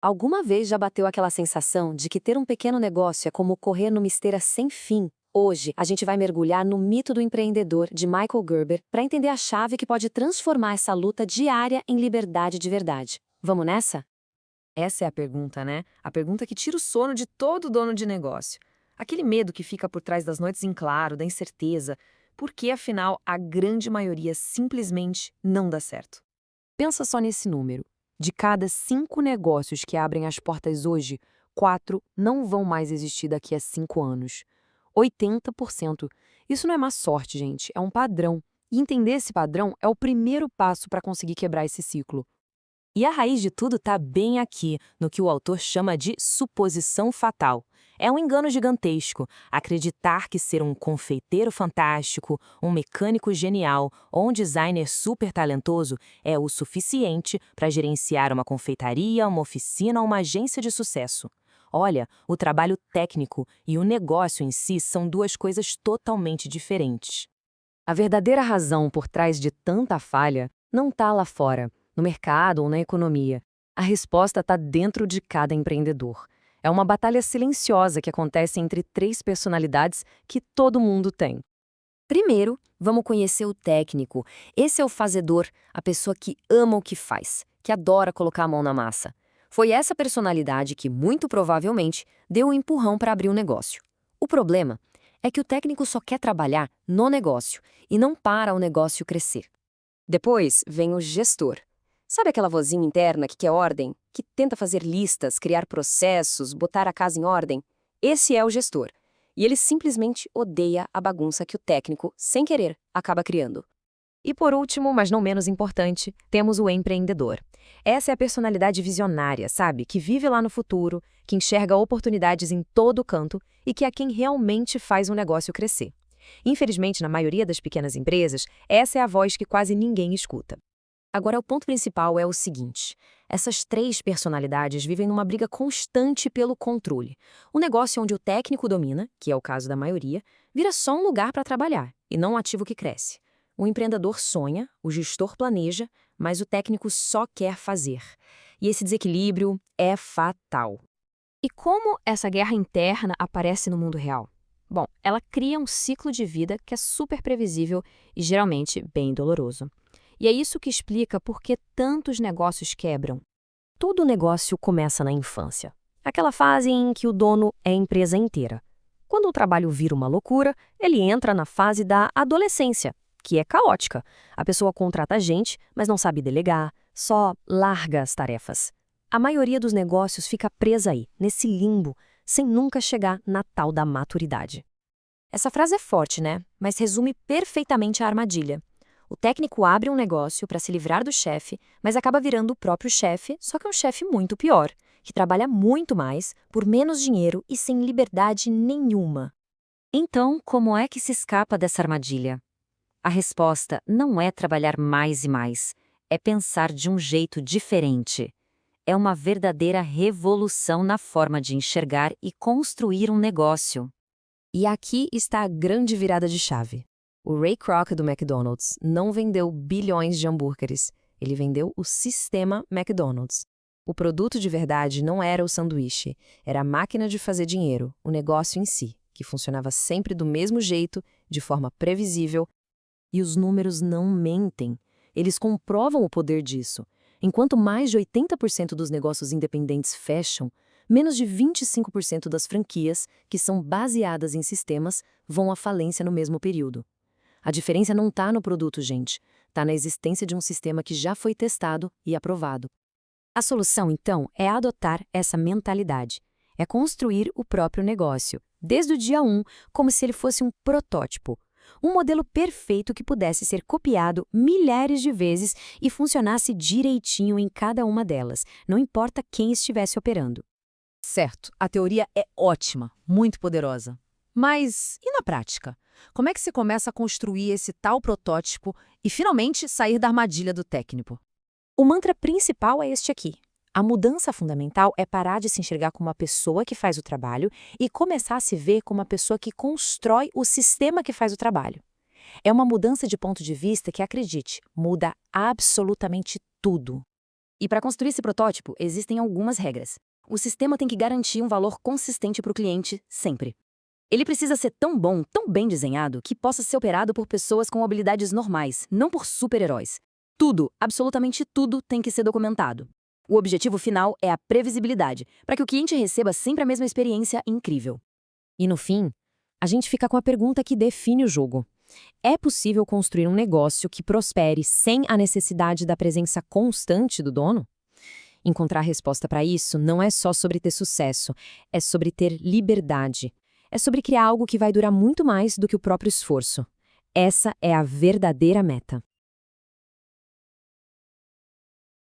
Alguma vez já bateu aquela sensação de que ter um pequeno negócio é como correr numa esteira sem fim? Hoje, a gente vai mergulhar no mito do empreendedor de Michael Gerber para entender a chave que pode transformar essa luta diária em liberdade de verdade. Vamos nessa? Essa é a pergunta, né? A pergunta que tira o sono de todo dono de negócio. Aquele medo que fica por trás das noites em claro, da incerteza, porque afinal a grande maioria simplesmente não dá certo. Pensa só nesse número. De cada 5 negócios que abrem as portas hoje, 4 não vão mais existir daqui a 5 anos. 80%. Isso não é má sorte, gente, é um padrão. E entender esse padrão é o primeiro passo para conseguir quebrar esse ciclo. E a raiz de tudo está bem aqui, no que o autor chama de suposição fatal. É um engano gigantesco acreditar que ser um confeiteiro fantástico, um mecânico genial ou um designer super talentoso é o suficiente para gerenciar uma confeitaria, uma oficina ou uma agência de sucesso. Olha, o trabalho técnico e o negócio em si são duas coisas totalmente diferentes. A verdadeira razão por trás de tanta falha não está lá fora, no mercado ou na economia. A resposta está dentro de cada empreendedor. É uma batalha silenciosa que acontece entre 3 personalidades que todo mundo tem. Primeiro, vamos conhecer o técnico. Esse é o fazedor, a pessoa que ama o que faz, que adora colocar a mão na massa. Foi essa personalidade que, muito provavelmente, deu o empurrão para abrir o negócio. O problema é que o técnico só quer trabalhar no negócio e não para o negócio crescer. Depois vem o gestor. Sabe aquela vozinha interna que quer ordem, que tenta fazer listas, criar processos, botar a casa em ordem? Esse é o gestor. E ele simplesmente odeia a bagunça que o técnico, sem querer, acaba criando. E por último, mas não menos importante, temos o empreendedor. Essa é a personalidade visionária, sabe? Que vive lá no futuro, que enxerga oportunidades em todo canto e que é quem realmente faz um negócio crescer. Infelizmente, na maioria das pequenas empresas, essa é a voz que quase ninguém escuta. Agora, o ponto principal é o seguinte: essas 3 personalidades vivem numa briga constante pelo controle. O negócio onde o técnico domina, que é o caso da maioria, vira só um lugar para trabalhar, e não um ativo que cresce. O empreendedor sonha, o gestor planeja, mas o técnico só quer fazer. E esse desequilíbrio é fatal. E como essa guerra interna aparece no mundo real? Bom, ela cria um ciclo de vida que é super previsível e geralmente bem doloroso. E é isso que explica por que tantos negócios quebram. Todo negócio começa na infância. Aquela fase em que o dono é a empresa inteira. Quando o trabalho vira uma loucura, ele entra na fase da adolescência, que é caótica. A pessoa contrata gente, mas não sabe delegar, só larga as tarefas. A maioria dos negócios fica presa aí, nesse limbo, sem nunca chegar na tal da maturidade. Essa frase é forte, né? Mas resume perfeitamente a armadilha. O técnico abre um negócio para se livrar do chefe, mas acaba virando o próprio chefe, só que é um chefe muito pior, que trabalha muito mais, por menos dinheiro e sem liberdade nenhuma. Então, como é que se escapa dessa armadilha? A resposta não é trabalhar mais e mais, é pensar de um jeito diferente. É uma verdadeira revolução na forma de enxergar e construir um negócio. E aqui está a grande virada de chave. O Ray Kroc do McDonald's não vendeu bilhões de hambúrgueres, ele vendeu o sistema McDonald's. O produto de verdade não era o sanduíche, era a máquina de fazer dinheiro, o negócio em si, que funcionava sempre do mesmo jeito, de forma previsível. E os números não mentem. Eles comprovam o poder disso. Enquanto mais de 80% dos negócios independentes fecham, menos de 25% das franquias, que são baseadas em sistemas, vão à falência no mesmo período. A diferença não está no produto, gente. Está na existência de um sistema que já foi testado e aprovado. A solução, então, é adotar essa mentalidade. É construir o próprio negócio, desde o dia 1, como se ele fosse um protótipo. Um modelo perfeito que pudesse ser copiado milhares de vezes e funcionasse direitinho em cada uma delas, não importa quem estivesse operando. Certo, a teoria é ótima, muito poderosa. Mas e na prática? Como é que se começa a construir esse tal protótipo e finalmente sair da armadilha do técnico? O mantra principal é este aqui. A mudança fundamental é parar de se enxergar como uma pessoa que faz o trabalho e começar a se ver como uma pessoa que constrói o sistema que faz o trabalho. É uma mudança de ponto de vista que, acredite, muda absolutamente tudo. E para construir esse protótipo, existem algumas regras. O sistema tem que garantir um valor consistente para o cliente sempre. Ele precisa ser tão bom, tão bem desenhado, que possa ser operado por pessoas com habilidades normais, não por super-heróis. Tudo, absolutamente tudo, tem que ser documentado. O objetivo final é a previsibilidade, para que o cliente receba sempre a mesma experiência incrível. E no fim, a gente fica com a pergunta que define o jogo. É possível construir um negócio que prospere sem a necessidade da presença constante do dono? Encontrar resposta para isso não é só sobre ter sucesso, é sobre ter liberdade. É sobre criar algo que vai durar muito mais do que o próprio esforço. Essa é a verdadeira meta.